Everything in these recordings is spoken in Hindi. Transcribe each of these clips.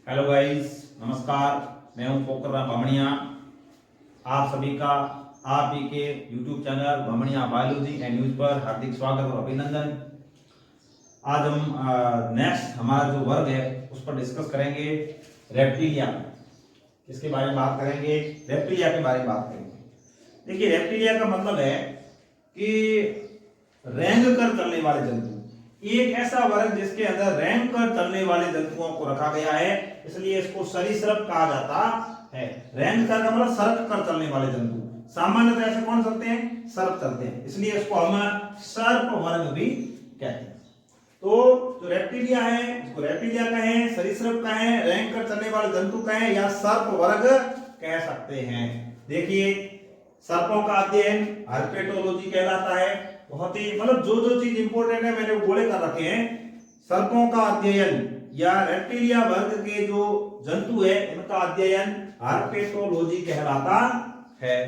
हेलो गाइस, नमस्कार। मैं हूं पोखरराम बामणिया। आप सभी का आप ही के YouTube channel Bamaniya biology and news पर हार्दिक स्वागत और अभिनंदन। आज हम नेक्स्ट हमारा जो वर्ग है उस पर डिस्कस करेंगे रेप्टिलिया। इसके बारे में बात करेंगे, रेप्टिलिया के बारे में बात करेंगे। देखिए, रेप्टिलिया का मतलब है कि रेंग कर चलने वाले जंतु। एक ऐसा वर्ग जिसके अंदर रेंग कर चलने वाले जंतुओं को रखा गया है, इसलिए इसको सरीसृप कहा जाता है। रेंग कर का मतलब सरक कर चलने वाले जंतु। सामान्यतः ऐसे कौन चलते हैं? सर्प चलते हैं, इसलिए इसको हम सर्प वर्ग भी कहते हैं। तो जो रेप्टिलिया है, इसको रेप्टिलिया कहें, सरीसृप कहें, रेंग कर चलने वाले जंतु कहें या सर्प वर्ग कह सकते हैं। देखिए, सर्पों का अध्ययन हर्पेटोलॉजी कहलाता है। बहुत ही मतलब जो चीज इंपॉर्टेंट है मैंने वो गोले कर रखे हैं। सर्पों का अध्ययन या रेप्टिलिया वर्ग के जो जंतु है इनका अध्ययन हर्पेटोलॉजी कहलाता है।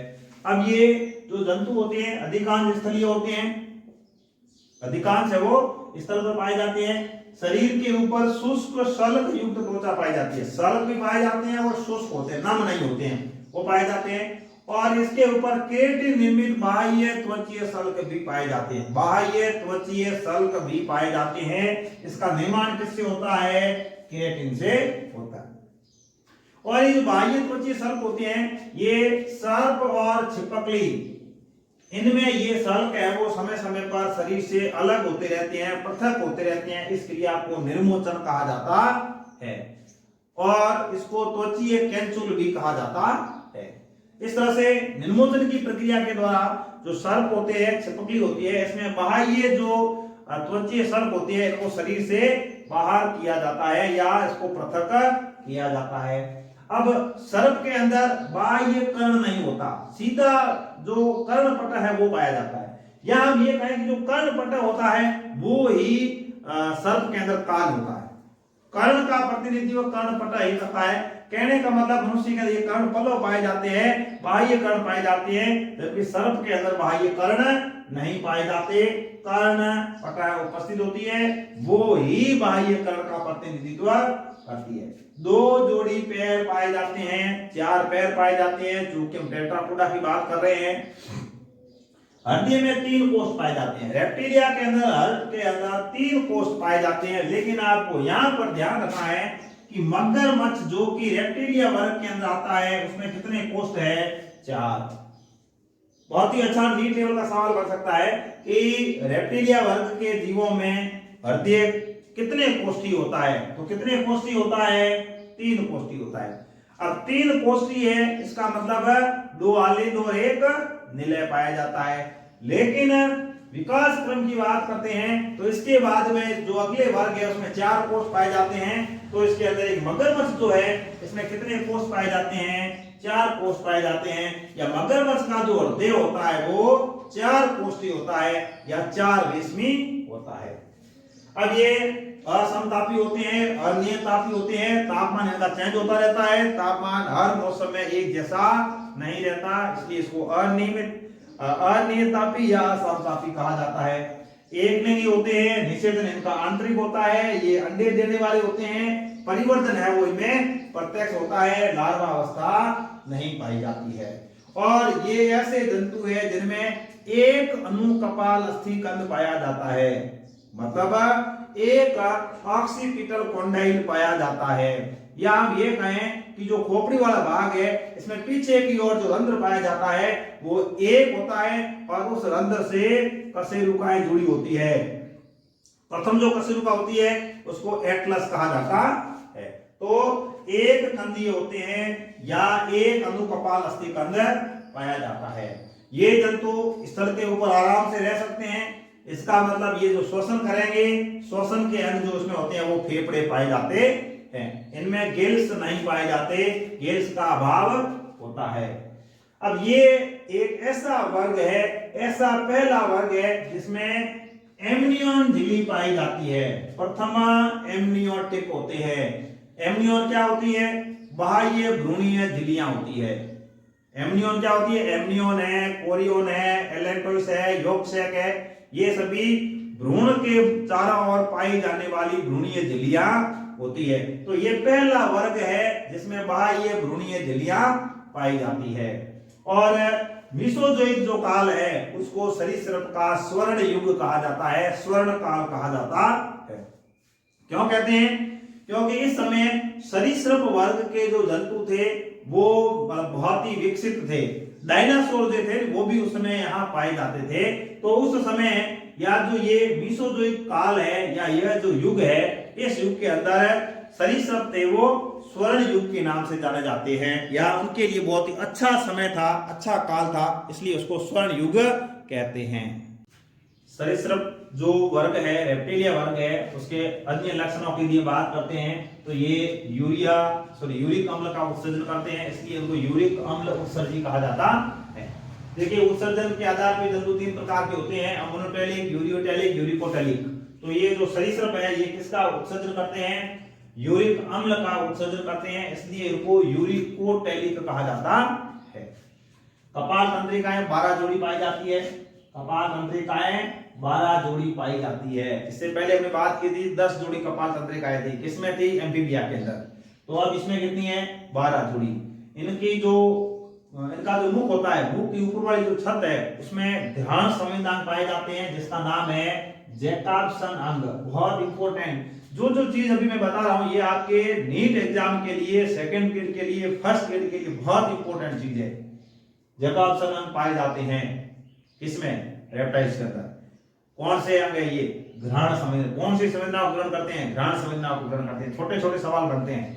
अब ये जो जंतु होते हैं अधिकांश स्थलीय होते हैं, अधिकांश है वो स्थल पर पाए जाते हैं। शरीर के ऊपर शुष्क शल्क युक्त त्वचा पाई जाती है। शल्क भी पाए जाते हैं और शुष्क होते हैं, नम नहीं होते हैं, वो पाए जाते हैं। और इसके ऊपर केराटिन निर्मित बाह्य त्वचीय शल्क भी पाए जाते हैं। बाह्य त्वचीय शल्क भी पाए जाते हैं। इसका निर्माण किससे होता है? केराटिन से होता है। और ये जो बाह्य त्वचीय शल्क होते हैं ये सर्प और छिपकली, इनमें ये शल्क है वो समय समय पर शरीर से अलग होते रहते हैं, पृथक होते रहते हैं। इस क्रिया को निर्मोचन कहा जाता है और इसको त्वचीय कैंचुल भी कहा जाता है। इस तरह से निर्मोचन की प्रक्रिया के द्वारा जो सर्प होते हैं, छिपकली होती है, इसमें बाह्य जो त्वचीय सर्प होती है इनको शरीर से बाहर किया जाता है या इसको पृथक किया जाता है। अब सर्प के अंदर बाह्य कर्ण नहीं होता, सीधा जो कर्णपट है वो पाया जाता है। या हम ये कहें कि जो कर्णपट होता है वो ही सर्प के अंदर कान होता है। कर्ण का प्रतिनिधित्व कर्णपट ही करता है। कहने का मतलब मनुष्य के लिए कर्ण पल्लव पाए जाते हैं, बाह्य कर्ण पाए जाते हैं, जबकि सर्प के अंदर बाह्य कर्ण नहीं पाए जाते। कर्ण पटा उपस्थित होती है, वो ही बाह्य कर्ण का प्रतिनिधित्व करती है। 2 जोड़ी पैर पाए जाते हैं, 4 पैर पाए जाते हैं, चूंकि हम टेट्रापोडा की बात कर रहे हैं। हड्डी में 3 कोष्ठ पाए जाते हैं। रेप्टिलिया के अंदर हड्डी के अंदर 3 कोष्ठ पाए जाते हैं। लेकिन आपको यहाँ पर ध्यान रखना है कि मगरमच्छ जो कि रेप्टिलिया वर्ग के अंदर आता है उसमें कितने कोष्ठ है? 4। बहुत ही अच्छा नीट लेवल का सवाल बन सकता है कि रेप्टिलिया वर्ग के जीवों में हृदय कितने कोष्ठी होता है? तो कितने कोष्ठी होता है? 3 कोष्ठी होता है। अब 3 कोष्ठी है, इसका मतलब है 2 आलिंद और 1 निलय पाया जाता है। लेकिन विकास क्रम की बात करते हैं तो इसके बाद में जो अगले वर्ग है उसमें 4 कोष्ठ पाए जाते हैं। तो इसके अंदर एक मगरमच्छ जो है इसमें कितने कोष्ठ पाए जाते हैं? 4 कोष्ठ पाए जाते हैं। या मगरमच्छ का जो हृदय होता है वो 4 कोष्ठी होता है या 4 रेशमी होता है। अब ये असमतापी होते हैं, अनियतापी होते हैं। तापमान इनका चेंज होता रहता है, तापमान हर मौसम में एक जैसा नहीं रहता, इसलिए इसको अनियतापी या असमतापी कहा जाता है। एक नहीं होते हैं, निषेचन इनका आंतरिक होता है, ये अंडे देने वाले होते हैं। परिवर्तन है वो इनमें प्रत्यक्ष होता है, लार्वा अवस्था नहीं पाई जाती है। और ये ऐसे जंतु है जिनमें एक अनुकपाल अस्थिकंद पाया जाता है, मतलब एक ऑक्सीपिटल कॉन्डाइल पाया जाता है। या हम ये कहें कि जो खोपड़ी वाला भाग है इसमें पीछे की ओर जो रंध्र पाया जाता है वो एक होता है और उस रंध्र से कशेरुकाएं जुड़ी होती है। प्रथम जो कशेरुका होती है उसको एटलस कहा जाता है। तो एक कंदीय होते हैं या एक अनुकपाल अस्थिकंद पाया जाता है। ये जंतु स्थल के ऊपर आराम से रह सकते हैं। इसका मतलब ये जो श्वसन करेंगे, श्वसन के अंग जो उसमें होते हैं वो फेफड़े पाए जाते हैं। इनमें गिल्स नहीं पाए जाते, गिल्स का अभाव होता है। अब ये एक ऐसा वर्ग है, ऐसा पहला वर्ग है जिसमें एमनियन झिल्ली पाई जाती है। प्रथमा एमनियोटिक होते हैं। एमनियन क्या होती है? बाह्य भ्रूणीय झिल्लियां होती है। एमनियन क्या होती है? एमनियन है, कोरियन है, एलेंटोइस है, योगसेक है, ये सभी भ्रूण के चारों ओर पाई जाने वाली भ्रूणीय झिल्लियां होती है। तो ये पहला वर्ग है जिसमें बाह्य भ्रूणीय झिल्लियां पाई जाती है। और मीसोजोइक जो काल है उसको सरीसृप का स्वर्ण युग कहा जाता है, स्वर्ण काल कहा जाता है। क्यों कहते हैं? क्योंकि इस समय सरीसृप वर्ग के जो जंतु थे वो बहुत ही विकसित थे। डायनासोर जो थे वो भी उस समय यहाँ पाए जाते थे। तो उस समय या जो ये मीसोजोइक काल है या यह जो युग है, इस युग के अंदर सरीसृप थे वो स्वर्ण युग के नाम से जाने जाते हैं, या उनके लिए बहुत ही अच्छा समय था, अच्छा काल था, इसलिए उसको स्वर्ण युग कहते हैं। सरीसृप जो वर्ग है, रेप्टिलिया वर्ग है, उसके अन्य लक्षणों की लिए बात करते हैं तो ये यूरिक अम्ल का उत्सर्जन करते हैं, इसलिए उनको यूरिक अम्ल उत्सर्जी कहा जाता है। देखिए उत्सर्जन के आधार पर जंतु तीन प्रकार के होते हैं, अमोनोटैलिक, यूरियोटैलिक, यूरिकोटैलिक। तो ये जो सरीसृप है ये किसका उत्सर्जन करते हैं? यूरिक अम्ल का उत्सर्जन करते हैं, इसलिए इनको यूरिकोटैलिक कहा जाता है। कपाल तंत्रिकाएं 12 जोड़ी पाई जाती है। कपाल तंत्रिकाएं 12 जोड़ी पाई जाती है। इससे पहले हमने बात की थी 10 जोड़ी कपाल तंत्रिकाएं थी, किसमें थी? एम्फीबिया के अंदर। तो अब इसमें कितनी है? 12 जोड़ी। इनका जो मुख होता है, मुख की ऊपर वाली जो छत है उसमें ध्यान संवेदनांग पाए जाते हैं, जिसका नाम है जैकबसन अंग। बहुत इंपॉर्टेंट जो चीज अभी मैं बता रहा हूं ये आपके नीट एग्जाम के लिए, सेकंड ग्रेड के लिए, फर्स्ट ग्रेड के लिए बहुत इंपॉर्टेंट चीज है। जैकबसन अंग पाए जाते हैं किसमें? रेप्टाइल्स के अंदर। कौन से अंग है ये? घ्राण संवेदना। कौन सी संवेदना को ग्रहण करते हैं? घ्राण संवेदना को ग्रहण करते हैं। छोटे छोटे सवाल बनते हैं।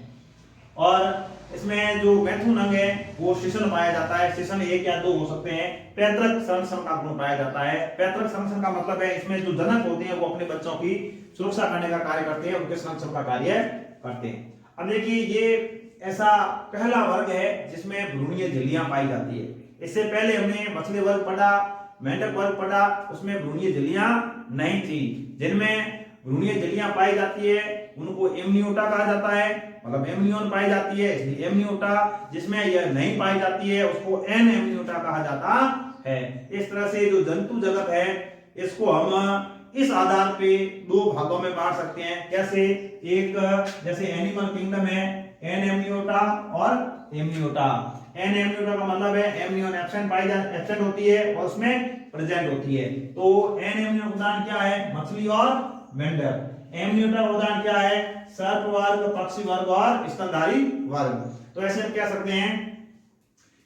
और इसमें जो मैथुन अंग है वो शिशन पाया जाता है। शिशन एक या दो हो सकते हैं। पैतृक संरक्षण का गुण पाया जाता है। पैतृक संरक्षण का मतलब है इसमें जो जनक होते हैं वो अपने बच्चों की सुरक्षा करने का कार्य करते हैं, उनके संरक्षण का कार्य करते हैं। अब देखिए ये ऐसा पहला वर्ग है जिसमें भ्रूणीय झिल्लियां पाई जाती है। इससे पहले हमने मछली वर्ग पढ़ा, मेंढक वर्ग पढ़ा, उसमें भ्रूणीय झिल्लियां नहीं थी। जिनमें भ्रूणीय झिल्लियां पाई जाती है उनको एमनियोटा कहा जाता है, मतलब एमनियोन पाई जाती है इसलिए एमनियोटा। जिसमें यह नहीं पाई जाती है उसको एन एमनियोटा कहा जाता है। इस तरह से जो जंतु जगत है इसको हम इस आधार पे दो भागों में बांट सकते हैं। कैसे? एक जैसे एनिमल किंगडम है, एन एमनियोटा और एमनियोटा। एन एमनियोटा का मतलब है एमनियोन एब्सेंट होती है और उसमें प्रेजेंट होती है। तो एन एमनियोन उदाहरण क्या है? मछली और मेंढक। एमनियोटा उदाहरण क्या है? सर्प वर्ग, पक्षी वर्ग और स्तनधारी वर्ग। तो ऐसे हम कह सकते हैं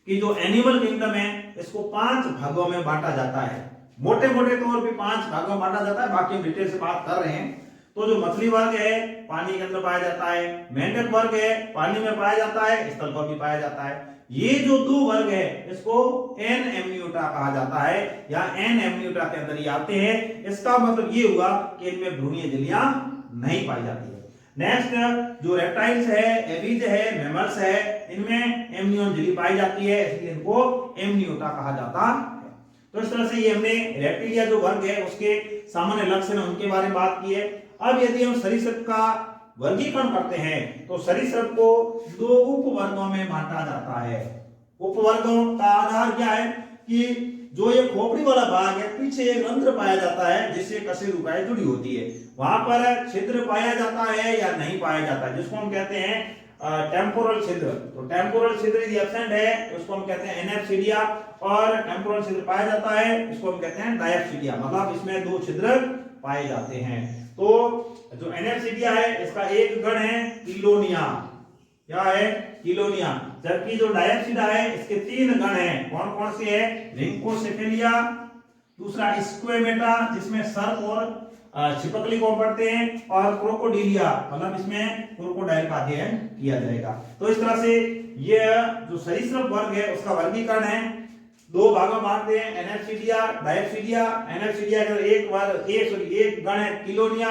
कि जो एनिमल किंगडम है इसको 5 भागों में बांटा जाता है। मोटे मोटे तौर पे 5 भागों में बांटा जाता है, बाकी हम डिटेल से बात कर रहे हैं। तो जो मछली वर्ग है पानी के अंदर पाया जाता है, मेंढक वर्ग है पानी में पाया जाता है, स्थल पर भी पाया जाता है। ये जो दो वर्ग है इसको एन एमनियोटा कहा जाता है या एन एमनियोटा के अंदर ये आते हैं। इसका मतलब ये हुआ कि इनमें भ्रूणीय झिल्लियां नहीं पाई जाती है। नेक्स्ट जो रेप्टाइल्स है, एबीज है, मैमल्स है, इनमें एमनियोन झिल्ली पाई जाती है, इसलिए इनको एमनियोटा कहा जाता है। तो इस तरह से ये हमने रेप्टिलिया जो वर्ग है उसके सामान्य लक्षण उनके बारे में बात की है। अब यदि हम सरीसृप का वर्गीकरण करते हैं तो सरीसृप को 2 उपवर्गों में बांटा जाता है। उपवर्गों का आधार क्या है कि जो ये खोपड़ी वाला भाग है पीछे एक रंध्र पाया जाता है जिससे कशेरुकाएं जुड़ी होती है, वहां पर छिद्र पाया जाता है या नहीं पाया जाता है, जिसको हम कहते हैं टेम्पोरल छिद्र। तो टेम्पोरल छिद्र यदि एब्सेंट है उसको हम कहते हैं एनेप्सिडिया, और टेम्पोरल छिद्र पाया जाता है इसको हम कहते हैं डायप्सिडिया, मतलब इसमें 2 छिद्र पाए जाते हैं। तो जो एनेप्सिडिया है इसका एक गण है किलोनिया। क्या है? किलोनिया। जबकि जो डायप्सिडा है इसके 3 गण हैं। कौन कौन से हैं? रिंकोसेफेलिया, दूसरा स्क्वेमेटा जिसमें सर्प और छिपकली को पढ़ते हैं, और क्रोकोडिलिया मतलब इसमें क्रोकोडाइल का अध्ययन किया जाएगा। तो इस तरह से यह जो सरीसृप वर्ग है उसका वर्गीकरण है। 2 भागों में बांटते हैं, एनेप्सिडिया, डायप्सिडिया। एनेप्सिडिया का एक गण है किलोनिया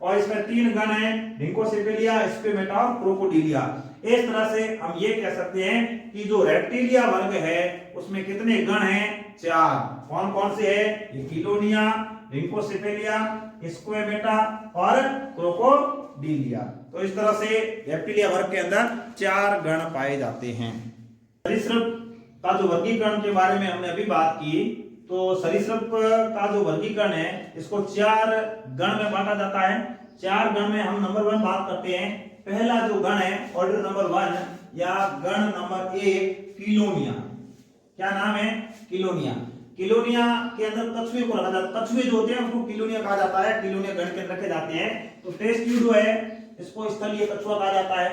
और इसमें 3 गण हैं, रिंकोसेफेलिया, स्क्वेमेटा और क्रोकोडिलिया। इस तरह से हम ये कह सकते हैं कि जो रेप्टिलिया वर्ग है उसमें कितने गण हैं? 4। कौन कौन से हैं? ये किलोनिया, रिंकोसेफेलिया, स्क्वेमेटा और क्रोकोडिलिया। तो इस तरह से रेप्टिलिया वर्ग के अंदर 4 गण पाए जाते हैं। सरीसृप का जो वर्गीकरण के बारे में हमने अभी बात की, तो सरीसृप का जो वर्गीकरण है इसको 4 गण में बांटा जाता है। चार गण में हम नंबर 1 बात करते हैं। पहला जो गण है ऑर्डर नंबर 1 या गण नंबर 1 किलोनिया। क्या नाम है? किलोनिया। किलोनिया के अंदर कछुए को रखा जाता है। कछुए जो होते हैं उसको किलोनिया कहा जाता है। किलोनिया गण के अंदर रखे जाते हैं। तो टेस्ट्यूडो है, इसको स्थलीय कछुआ कहा जाता है।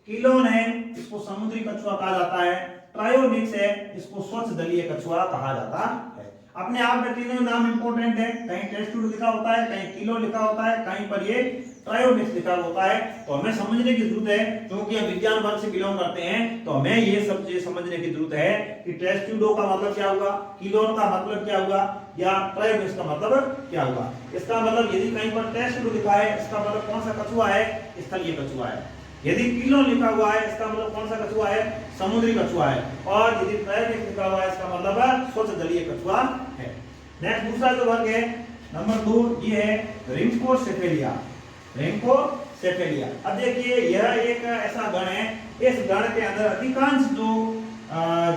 किलोन है, इसको समुद्री कछुआ कहा जाता है। ट्रायोनिक्स है, इसको स्वच्छ दलीय कछुआ कहा जाता है। अपने आप में तीनों नाम इंपॉर्टेंट है। कहीं टेस्ट्यूडो लिखा होता है, कहीं किलो लिखा होता है, कहीं पर ये ट्रायोनिक्स लिखा होता है। तो हमें समझने की जरूरत है, क्योंकि हम विज्ञान वर्ग से बिलोंग करते हैं, तो हमें ये सब चीज समझने की जरूरत है कि टेस्ट्यूडो का मतलब क्या होगा, किलोन का मतलब क्या होगा, या ट्रायोनिक्स का मतलब क्या होगा। इसका मतलब यदि कहीं पर टेस्ट्यूडो लिखा है, इसका मतलब कौन सा कछुआ है? स्थलीय कछुआ है। यदि किलो लिखा हुआ है, इसका मतलब कौन सा कछुआ है? समुद्री कछुआ है। और यदि ट्रायोनिक्स लिखा हुआ है, इसका मतलब स्वच्छ जलीय कछुआ है। नेक्स्ट दूसरा जो वर्ग है नंबर 2, ये है रिंकोसेफेलिया। रिंकोसेफेलिया। अब देखिए यह एक ऐसा गण है, इस गण के अंदर अधिकांश जो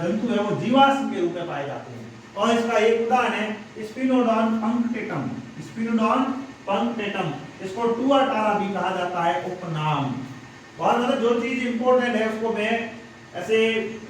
जंतु है वो जीवाश्म के रूप में पाए जाते हैं। और इसका एक उदाहरण है स्पिनोडॉन पंक्टेटम। स्पिनोडॉन पंक्टेटम, इसको टुआटारा भी कहा जाता है उपनाम। और मतलब जो चीज इंपॉर्टेंट है उसको मैं ऐसे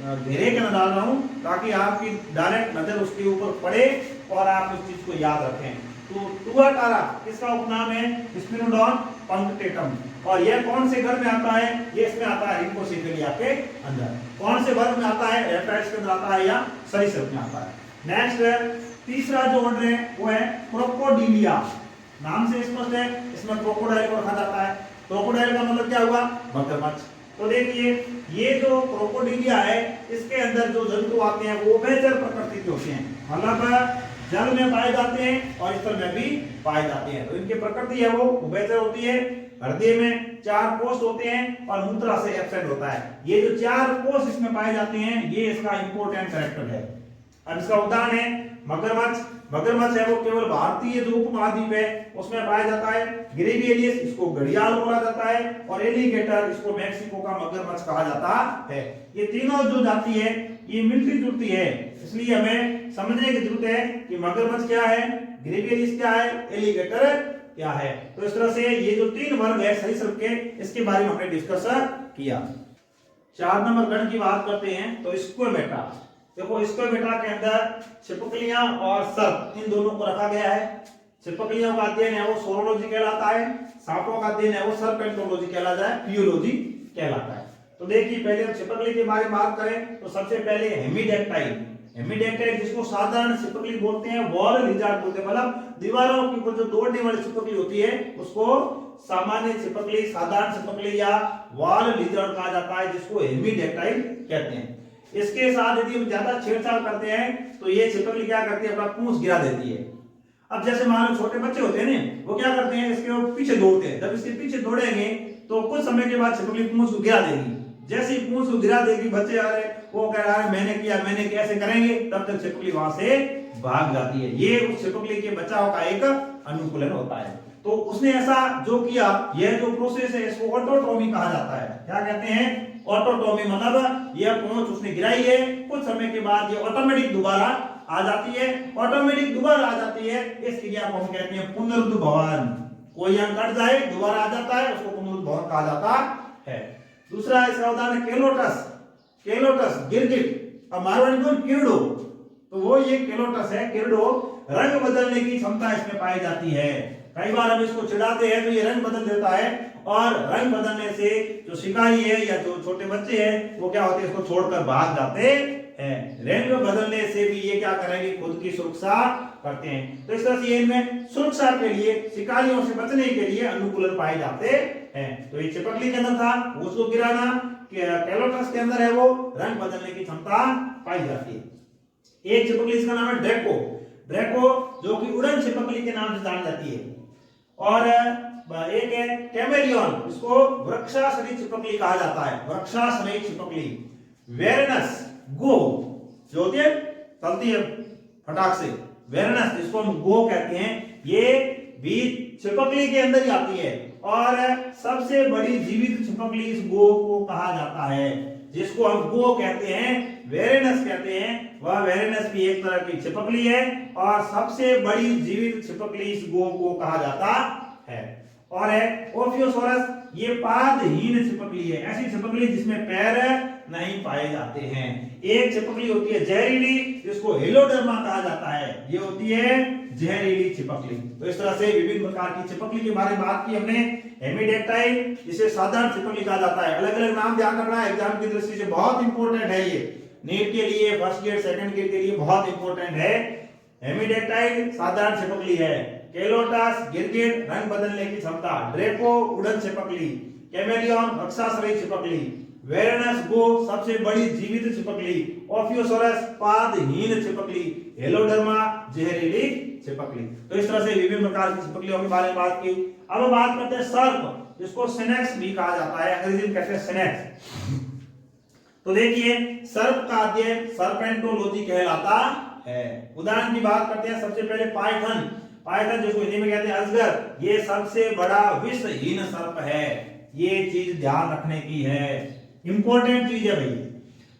घेरे के न डाल रहा हूं, ताकि आपकी डायरेक्ट नजर उसके ऊपर पड़े और आप उस चीज को याद रखें। तो टुआटारा किसका उपनाम है? स्पिनोडॉन पंक्टेटम। और यह कौन से घर में आता है? ये इसमें आता है रिंकोसेफेलिया के अंदर। कौन से वर्ग में आता है? रेप्टाइल्स के अंदर आता है या सरीसृप में आता है। नेक्स्ट तीसरा जो ऑर्डर है वो है क्रोकोडिलिया। नाम से स्पष्ट है, इसमें क्रोकोडाइल को रखा जाता है। क्रोकोडाइल का मतलब क्या हुआ? मगरमच्छ। तो देखिए ये जो क्रोकोडिलिया है, इसके अंदर जो जंतु आते हैं वो उभयचर प्रकृति के होते हैं, मतलब जल में पाए जाते हैं और स्थल में भी पाए जाते हैं। तो इनकी प्रकृति है वो उभयचर होती है। हृदय में 4 कोष होते हैं और मूत्रा से एब्सेंट होता है। ये जो 4 कोष इसमें पाए जाते हैं, ये इसका इंपॉर्टेंट कैरेक्टर है। अब इसका उदाहरण है मगरमच्छ। मगरमच्छ है वो केवल भारतीय जो उपमहाद्वीप है उसमें पाया जाता है। ग्रेविएलियस, इसको घड़ियाल बोला जाता है। और एलिगेटर, इसको मैक्सिको का मगरमच्छ कहा जाता है। ये तीनों जो जाति है ये मिलती जुलती है, इसलिए हमें समझने की जरूरत है कि मगरमच्छ क्या है, ग्रेविएलियस क्या है, एलिगेटर क्या है। तो इस तरह से ये जो 3 वर्ग है सरीसृप के, इसके बारे में हमने डिस्कस किया। 4 नंबर गण की बात करते हैं तो स्क्वेमेटा। देखो स्क्वेमेटा के अंदर छिपकलियां और सर्प, इन दोनों को रखा गया है। छिपकलियों का अध्ययन है वो सोरोलॉजी कहलाता है। सांपों का अध्ययन है वो सर्पेंटोलॉजी कहलाता है, पियोलॉजी कहलाता है। तो देखिए पहले हम छिपकली के बारे में बात करें तो सबसे पहले हेमिडेक्टाइल। हेमिडेक्टाइल जिसको साधारण छिपकली बोलते हैं, वॉल लिजार्ड बोलते हैं, मतलब दीवारों के ऊपर जो दौड़ने वाली छिपकली होती है उसको सामान्य छिपकली, साधारण छिपकली या वॉल लिजार्ड कहा जाता है, जिसको हेमिडेक्टाइल कहते हैं। इसके साथ यदि हम ज्यादा छेड़छाड़ करते हैं तो ये छिपकली क्या करती है, अपना पूंछ गिरा देती है। अब जैसे मान लो छोटे बच्चे होते हैं ना, वो क्या करते हैं, इसके पीछे दौड़ते हैं। जब इसके पीछे दौड़ेंगे तो कुछ समय के बाद छिपकली पूंछ को गिरा देगी। जैसे ही पूंछ को गिरा देगी, बच्चे आ रहे वो कह रहा है मैंने किया, मैंने कैसे करेंगे, तब तक छिपकली वहां से भाग जाती है। ये उस छिपकली के बचाव का एक अनुकूलन होता है। तो उसने ऐसा जो किया, यह जो प्रोसेस है इसको ऑटोट्रॉमी कहा जाता है। क्या कहते हैं? ऑटोट्रॉमी, मतलब यह पूंछ उसने गिराई है, कुछ समय के बाद ये ऑटोमेटिक दोबारा आ जाती है। ऑटोमेटिक दोबारा आ जाती है, इस क्रिया को हम कहते हैं पुनरुद्भवन। कोई अंग कट जाए दोबारा आ जाता है, उसको पुनरुद्भवन कहा जाता है। दूसरा इसका उदाहरण केलोटस। केलोटस गिरगिट, अब मारवाड़ी में किरडो, तो वो ये केलोटस है। किरडो रंग बदलने की क्षमता इसमें पाई जाती है। कई बार हम इसको चिढ़ाते हैं तो ये रंग बदल देता है, और रंग बदलने से जो शिकारी है या जो छोटे बच्चे हैं वो क्या होते हैं, इसको छोड़कर भाग जाते हैं। रंग बदलने से भी ये क्या करेंगे, खुद की सुरक्षा करते हैं। तो इस तरह से इनमें सुरक्षा के लिए, शिकारियों से बचने के लिए अनुकूलन पाए जाते हैं। तो ये छिपकली के अंदर था, उसको गिराना। केलोटस के अंदर है वो रंग बदलने की क्षमता पाई जाती है। एक छिपकली, इसका नाम है ड्रैको। ड्रैको जो कि उड़न छिपकली के नाम से जानी जाती है। और एक है कैमेलियन, इसको वृक्षाश्रयी छिपकली कहा जाता है, वृक्षाश्रयी छिपकली। वेरनस, गो जो होती है चलती है फटाक से, वेरनस जिसको हम गो कहते हैं, ये भी छिपकली के अंदर ही आती है। और सबसे बड़ी जीवित छिपकली इस गो को कहा जाता है, जिसको हम गो कहते हैं, वेरेनस कहते हैं। वह वेरेनस भी एक तरह की छिपकली है और सबसे बड़ी जीवित छिपकली इस गो को कहा जाता है। और है ओफियोसोरस, ये पादहीन छिपकली है, ऐसी छिपकली जिसमें पैर नहीं पाए जाते हैं। एक छिपकली होती है जहरीली, जिसको हेलोडर्मा कहा जाता है, ये होती है जहरीली छिपकली। तो इस तरह से विभिन्न प्रकार की छिपकली के बारे में बात की हमने। हेमिडेक्टाइल, जिसे साधारण छिपकली कहा जाता है, अलग अलग नाम ध्यान रखना है, एग्जाम की दृष्टि से बहुत इंपॉर्टेंट है, ये नीट के लिए, फर्स्ट ग्रेड सेकंड ग्रेड के लिए बहुत इंपॉर्टेंट है। हेमिडेक्टाइल साधारण छिपकली है। केलोटास गिरगिट, रंग बदलने की क्षमता। ड्रेको उड़न छिपकली। कैमेलियन बक्सासरी छिपकली। वेरेनस गो सबसे बड़ी जीवित छिपकली। ओफियोसोरस पादहीन छिपकली। हेलोडर्मा जहरीली छिपकली। तो इस तरह से विभिन्न प्रकार की छिपकलियों के बारे में बात की। अब बात करते हैं सर्प, जिसको सिनेक्स भी कहा जाता है, अंग्रेजी में कहते हैं सिनेक्स। तो देखिए सर्प का अध्ययन सर्पेंटोलॉजी कहलाता है। उदाहरण की बात करते हैं, सबसे पहले पाइथन। पाइथन जिसको हिंदी में कहते हैं अजगर, ये सबसे बड़ा विषहीन सर्प है। ये चीज ध्यान रखने की है, इंपॉर्टेंट चीज है भाई।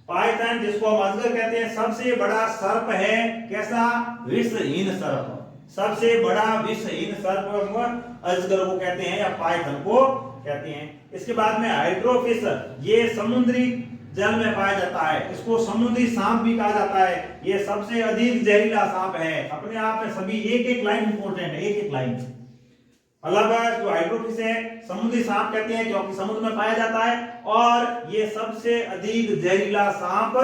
पाइथन जिसको हम अजगर कहते हैं, सबसे बड़ा सर्प है। कैसा? विषहीन सर्प। सबसे बड़ा विषहीन सर्प अजगर को कहते हैं या पाइथन को कहते हैं। इसके बाद में हाइड्रोफिश, ये समुद्री जल में पाया जाता है, इसको समुद्री सांप भी कहा जाता है। ये सबसे अधिक जहरीला सांप है। अपने आप में सभी एक एक लाइन इंपॉर्टेंट है, एक एक लाइन अलग है। जो हाइड्रोफिश है समुद्री सांप कहते हैं क्योंकि समुद्र में पाया जाता है, और ये सबसे अधिक जहरीला सांप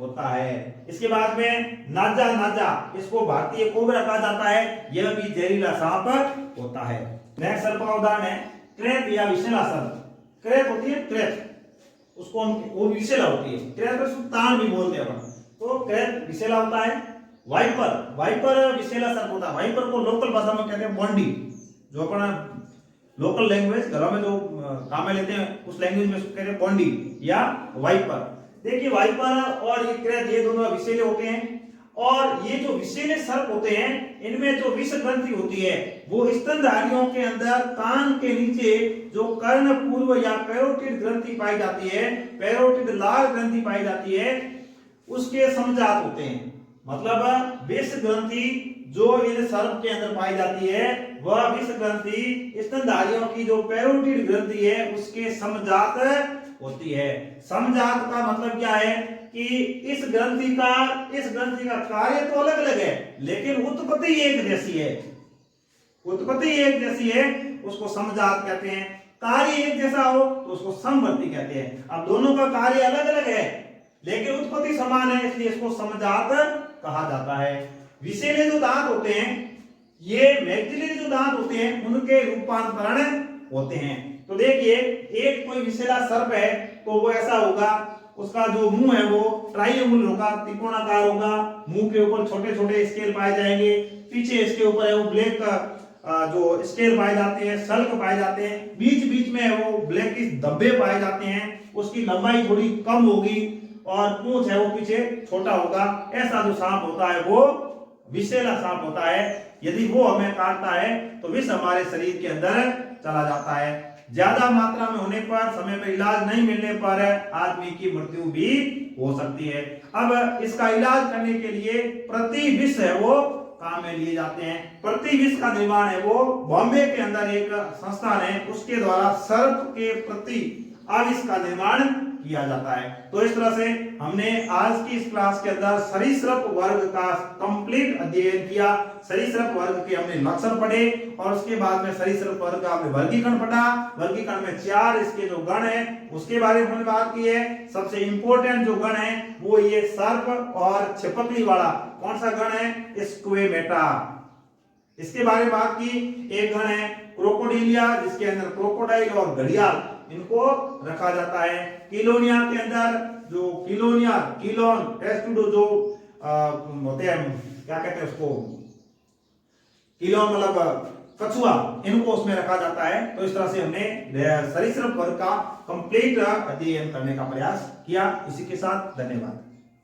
होता है। इसके बाद में नाजा, नाजा इसको भारतीय कोबरा कहा जाता है, यह भी जहरीला सांप होता है। नेक्स्ट सर्प का उदाहरण है क्रेप या विषैला सर्प। क्रेप होती है क्रेप, उसको हम वो विषैला होती है, क्रेप उसको तान भी बोलते हैं अपन। तो क्रेप विषैला होता है। वाइपर, वाइपर विषैला सर्प होता है। वाइपर को लोकल भाषा में कहते हैं बॉन्डी, जो अपना लोकल लैंग्वेज घरों में जो काम में लेते हैं उस लैंग्वेज में उसको कहते हैं बॉन्डी या वाइपर। देखिए वाइपर और ये क्रेप, ये दोनों विषैले होते हैं। और ये जो विषैले सर्प होते हैं, इनमें जो विष ग्रंथि होती है वो स्तनधारियों के अंदर कान के नीचे जो कर्ण पूर्व या पैरोटिड ग्रंथि पाई जाती है, पैरोटिड लाल ग्रंथि पाई जाती है, उसके समजात होते हैं। मतलब विष ग्रंथि जो इन सर्प के अंदर पाई जाती है, वह विष ग्रंथि स्तनधारियों की जो पैरोटिड ग्रंथि है उसके समजात होती है। समजात का मतलब क्या है कि इस ग्रंथि का कार्य तो अलग अलग है, लेकिन उत्पत्ति एक जैसी है। उत्पत्ति एक जैसी है, उसको समजात कहते हैं। कार्य एक जैसा हो तो उसको समवर्ती कहते हैं। अब दोनों का कार्य अलग अलग है लेकिन उत्पत्ति समान है, इसलिए इसको समजात कहा जाता है। विषैले जो दांत होते हैं, ये मैक्सिलरी जो दांत होते हैं, उनके रूपांतरण होते हैं। तो देखिए एक कोई विषैला सर्प है तो वो ऐसा होगा, उसका जो मुंह है वो ट्रायंगुलर होगा, त्रिकोणाकार होगा। मुंह के ऊपर छोटे छोटे स्केल पाए जाएंगे, पीछे इसके ऊपर है वो ब्लैक जो स्केल पाए जाते हैं, सल्क पाए जाते हैं, बीच बीच में वो ब्लैकिश धब्बे पाए जाते हैं। उसकी लंबाई थोड़ी कम होगी और पूंछ है वो पीछे छोटा होगा। ऐसा जो सांप होता है वो विषैला सांप होता है। यदि वो हमें काटता है तो विष हमारे शरीर के अंदर चला जाता है। ज्यादा मात्रा में होने पर, समय पर इलाज नहीं मिलने पर आदमी की मृत्यु भी हो सकती है। अब इसका इलाज करने के लिए प्रतिविष है वो काम में लिए जाते हैं। प्रतिविष का निर्माण है वो बॉम्बे के अंदर एक संस्थान है, उसके द्वारा सर्प के प्रति आविष का निर्माण किया जाता है। तो इस तरह से हमने आज की इस क्लास के अंदर सरीसृप वर्ग का कंप्लीट अध्ययन किया। सरीसृप वर्ग के हमने लक्षण पढ़े और उसके बाद में सरीसृप वर्ग का हमने वर्गीकरण पढ़ा। वर्गीकरण में 4 इसके जो गण है उसके बारे में हमने बात की है। सबसे इंपॉर्टेंट जो गण है वो ये सर्प और छिपकली वाला कौन सा गण है? स्क्वेमेटा, इसके बारे में बात की। एक गण है क्रोकोडिलिया, जिसके अंदर क्रोकोडाइल और घड़ियाल इनको रखा जाता है। किलोनिया के अंदर जो किलोन एस्टुडो जो होते हैं, क्या कहते हैं उसको, किलोन मतलब कछुआ, इनको उसमें रखा जाता है। तो इस तरह से हमने सरीसृप वर्ग का कंप्लीट अध्ययन करने का प्रयास किया। इसी के साथ धन्यवाद।